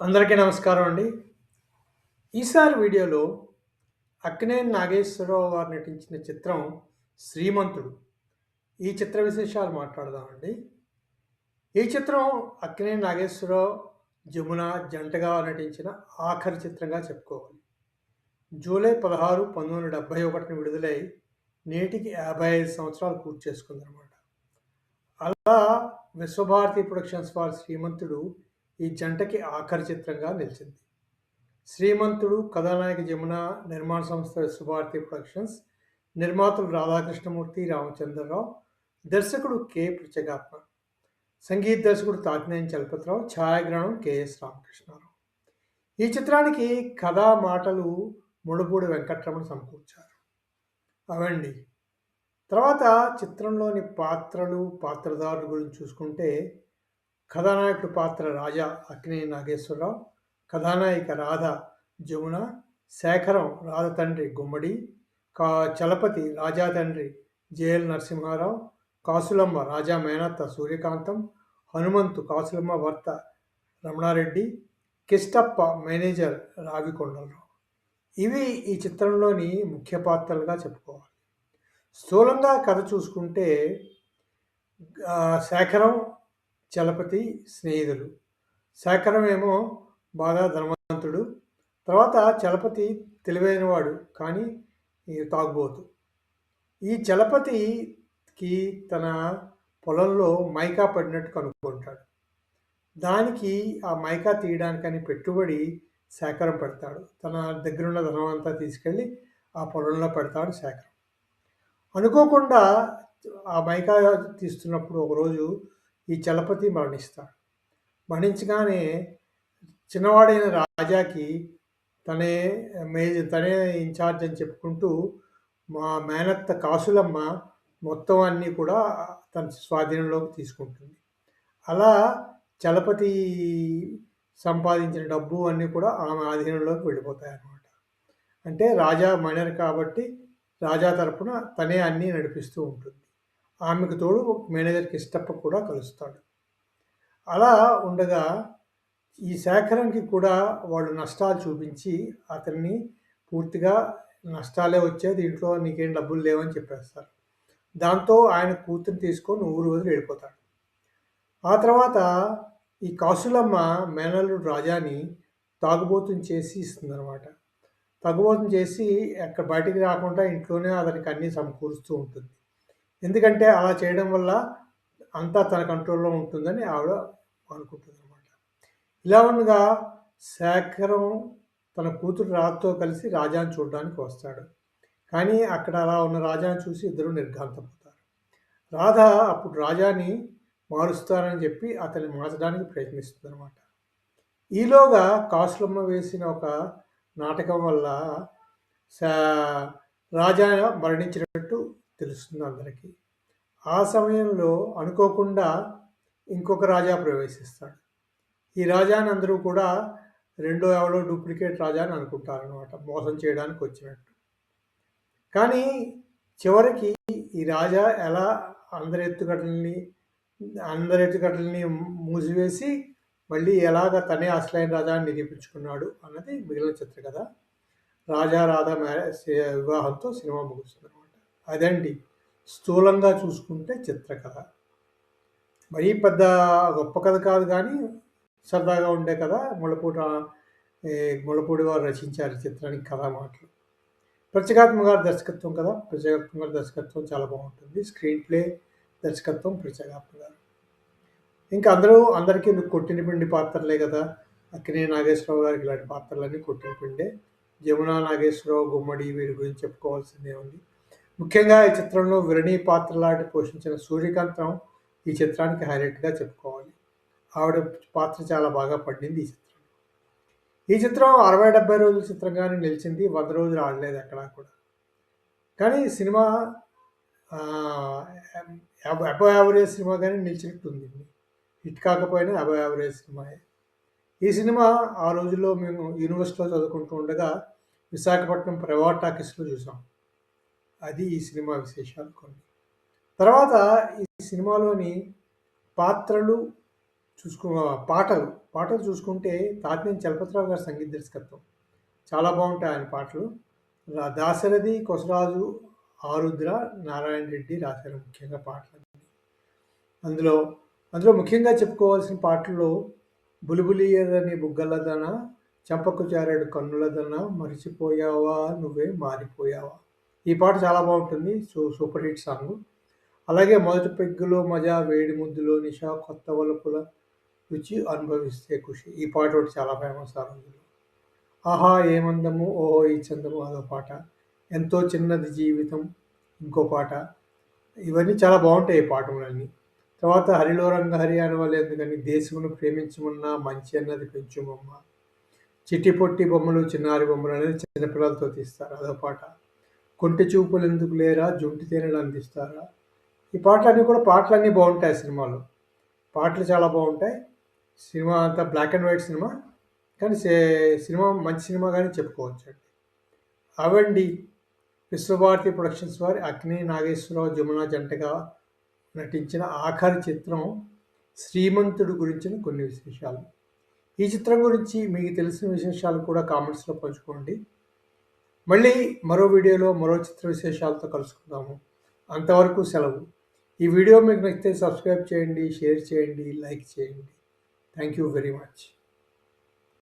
అందరికీ నమస్కారం అండి. ఈసారి వీడియోలో అక్కినేని నాగేశ్వరరావు గారు నటించిన చిత్రం 'శ్రీమంతుడు'. ఈ చిత్ర విశేషాలు మాట్లాడదామండి. ఈ చిత్రం అక్కినేని నాగేశ్వరరావు, జమున జంటగా నటించిన ఆఖరి చిత్రంగా చెప్పుకోవాలి. జూలై 16, 1971 విడుదలై నేటికి 55 సంవత్సరాలు పూర్తి చేసుకుందనమాట. అలా విశ్వభారతి ప్రొడక్షన్స్ వారి 'శ్రీమంతుడు' ఈ జంటకి ఆఖరి చిత్రంగా నిలిచింది. 'శ్రీమంతుడు' కథానాయక జమున, నిర్మాణ సంస్థ విశ్వభారతి ప్రొడక్షన్స్, నిర్మాతలు రాధాకృష్ణమూర్తి, రామచంద్రరావు, దర్శకుడు కె. పృచగాత్మ, సంగీత దర్శకుడు తాకినేని చలపతిరావు, ఛాయాగ్రహణం కె.ఎస్. రామకృష్ణారావు. ఈ చిత్రానికి కథా మాటలు ముళ్ళపూడి వెంకటరమణ సమకూర్చారు. అవండి. తర్వాత చిత్రంలోని పాత్రలు, పాత్రధారుల గురించి చూసుకుంటే కథానాయకుడు పాత్ర రాజా అక్కినేని నాగేశ్వరరావు, కథానాయిక రాధ జమున, శేఖరం రాధ తండ్రి గుమ్మడి, చలపతి రాజా తండ్రి జేఎల్ నరసింహారావు, కాసులమ్మ రాజా మేనత్త సూర్యకాంతం, హనుమంతు కాసులమ్మ భర్త రమణారెడ్డి, కిష్టప్ప మేనేజర్ రావికొండలరావు. ఇవి ఈ చిత్రంలోని ముఖ్య పాత్రలుగా చెప్పుకోవాలి. స్థూలంగా కథ చూసుకుంటే శేఖరం, చలపతి స్నేహితులు. శేఖరం ఏమో బాగా ధనవంతుడు, తర్వాత చలపతి తెలివైనవాడు కానీ తాగుబోతు. ఈ చలపతికి తన పొలంలో మైకా పడినట్టు కనుక్కుంటాడు. దానికి ఆ మైకా తీయడానికని పెట్టుబడి శేఖరం పెడతాడు. తన దగ్గరున్న ధనం అంతా తీసుకెళ్ళి ఆ పొలంలో పెడతాడు శేఖరం. అనుకోకుండా ఆ మైకా తీస్తున్నప్పుడు ఒకరోజు ఈ చలపతి మరణిస్తాడు. మరణించగానే చిన్నవాడైన రాజాకి తనే ఇన్ఛార్జ్ అని చెప్పుకుంటూ మా మేనత్త కాసులమ్మ మొత్తం అన్నీ కూడా తన స్వాధీనంలోకి తీసుకుంటుంది. అలా చలపతి సంపాదించిన డబ్బు అన్నీ కూడా ఆమె ఆధీనంలోకి వెళ్ళిపోతాయి అన్నమాట. అంటే రాజా మైనర్ కాబట్టి రాజా తరపున తనే అన్నీ నడిపిస్తూ ఉంటుంది. ఆమెకు తోడు మేనేజర్ కిష్టప్ప కూడా కలుస్తాడు. అలా ఉండగా ఈ శేఖరంకి కూడా వాళ్ళు నష్టాలు చూపించి అతన్ని పూర్తిగా నష్టాలే వచ్చాయి, దీంట్లో నీకేం డబ్బులు లేవని చెప్పేస్తారు. దాంతో ఆయన కూతురు తీసుకొని ఊరు వదిలి వెళ్ళిపోతాడు. ఆ తర్వాత ఈ కాసులమ్మ మేనల్లుడు రాజాని తాగుబోతుని చేసి ఇస్తుందన్నమాట. తాగుబోతుని చేసి ఎక్కడ బయటికి రాకుండా ఇంట్లోనే అతనికి అన్నీ సమకూరుస్తూ ఉంటుంది. ఎందుకంటే అలా చేయడం వల్ల అంతా తన కంట్రోల్లో ఉంటుందని ఆవిడ అనుకుంటుంది అనమాట. ఇలా ఉండగా శేఖరం తన కూతురు రాధతో కలిసి రాజాని చూడడానికి వస్తాడు. కానీ అక్కడ అలా ఉన్న రాజాని చూసి ఇద్దరు నిర్ఘాంతపోతారు. రాధ అప్పుడు రాజాని మారుస్తానని చెప్పి అతన్ని మార్చడానికి ప్రయత్నిస్తుంది అనమాట. ఈలోగా కాసులమ్మ వేసిన ఒక నాటకం వల్ల రాజా మరణించినట్టు తెలుస్తుంది అందరికీ. ఆ సమయంలో అనుకోకుండా ఇంకొక రాజా ప్రవేశిస్తాడు. ఈ రాజాని అందరూ కూడా రెండో ఎవరో డూప్లికేట్ రాజా అని అనుకుంటారనమాట, మోసం చేయడానికి వచ్చినట్టు. కానీ చివరికి ఈ రాజా ఎలా అందరి ఎత్తుగడల్ని మూసివేసి మళ్ళీ ఎలాగ తనే అసలైన రాజాని నిరూపించుకున్నాడు అన్నది మిగిలిన చిత్రకథ. రాజా రాధా వివాహంతో సినిమా ముగుస్తుంది అనమాట. అదండి స్థూలంగా చూసుకుంటే చిత్రకథ. మరీ పెద్ద గొప్ప కథ కాదు కానీ సరదాగా ఉండే కథ. ముళ్ళపూడి వారు రచించారు చిత్రానికి కథా మాటలు. పృచగాత్మ గారి దర్శకత్వం కదా, పృచగాత్మ గారి దర్శకత్వం చాలా బాగుంటుంది. స్క్రీన్ ప్లే దర్శకత్వం పృచగాత్మ గారు. ఇంకా అందరికీ కొట్టిన పిండి పాత్రలే కదా. అక్కినేని నాగేశ్వరరావు గారికి ఇలాంటి పాత్రలన్నీ కొట్టిన పిండే. జమున, నాగేశ్వరరావు, గుమ్మడి వీరి గురించి చెప్పుకోవాల్సిందే ఉంది. ముఖ్యంగా ఈ చిత్రంలో విరణి పాత్ర లాంటి పోషించిన సూర్యకాంతం ఈ చిత్రానికి హైలైట్గా చెప్పుకోవాలి. ఆవిడ పాత్ర చాలా బాగా పడింది ఈ చిత్రం. ఈ చిత్రం 60-70 రోజుల చిత్రంగానే నిలిచింది. 100 రోజులు ఆడలేదు ఎక్కడా కూడా. కానీ సినిమా అబవ్ యావరేజ్ సినిమాగానే నిలిచినట్టుంది. హిట్ కాకపోయినా అబవ్ యావరేజ్ సినిమాయే. ఈ సినిమా ఆ రోజుల్లో మేము యూనివర్సిటీలో చదువుకుంటూ ఉండగా విశాఖపట్నం ప్రైవేట్ టాకీస్లో చూసాం. అది ఈ సినిమా విశేషాలు కొన్ని. తర్వాత ఈ సినిమాలోని పాత్రలు చూసుకో పాటలు, పాటలు చూసుకుంటే తాతినేని చలపతిరావు గారి సంగీత దర్శకత్వం. చాలా బావుంటాయి ఆయన పాటలు. దాశరథి, కొసరాజు, ఆరుద్ర, నారాయణ రెడ్డి రాశారు ముఖ్యంగా పాటలు. అందులో అందులో ముఖ్యంగా చెప్పుకోవాల్సిన పాటల్లో 'బులిబులి ఎర్రని బుగ్గలదన', 'చంపకు జారెడు కన్నులదన', 'మరిచిపోయావా నువ్వే మారిపోయావా'. ఈ పాట చాలా బావుంటుంది. Super hit song. అలాగే 'మొదటి పెగ్గులో మజా', 'వేడి ముద్దులో నిషా', 'కొత్త వలపుల రుచి అనుభవిస్తే ఖుషి'. ఈ పాట ఒకటి చాలా ఫేమస్ ఆ రోజుల్లో. 'ఆహా ఏమందము ఓహో ఈ చందము' అదో పాట. 'ఎంతో చిన్నది జీవితం' ఇంకో పాట. ఇవన్నీ చాలా బావుంటాయి ఈ పాటలన్నీ. తర్వాత 'హరిలో రంగహరి అనవలెందుకని', 'దేశమును ప్రేమించమన్నా మంచి అన్నది పెంచుమమ్మ', 'చిట్టి పొట్టి బొమ్మలు చిన్నారి బొమ్మలు' అనేది చిన్నపిల్లలతో తీస్తారు అదో పాట. 'కొంటె చూపులెందుకు లేరా జుంటి తేనెలు అందిస్తారా'. ఈ పాటలన్నీ బావుంటాయి ఆ సినిమాలో. పాటలు చాలా బావుంటాయి. సినిమా అంతా బ్లాక్ అండ్ వైట్ సినిమా. కానీ సినిమా మంచి సినిమాగానే చెప్పుకోవచ్చండి. అవండి విశ్వభారతి ప్రొడక్షన్స్ వారి అక్కినేని నాగేశ్వరరావు, జమున జంటగా నటించిన ఆఖరి చిత్రం 'శ్రీమంతుడు' గురించిన కొన్ని విశేషాలు. ఈ చిత్రం గురించి మీకు తెలిసిన విశేషాలు కూడా కామెంట్స్‌లో పంచుకోండి. మళ్ళీ మరో వీడియోలో మరో చిత్ర విశేషాలతో కలుసుకుందాము. అంతవరకు సెలవు. ఈ వీడియో మీకు నచ్చితే సబ్స్క్రైబ్ చేయండి, షేర్ చేయండి, లైక్ చేయండి. Thank you very much.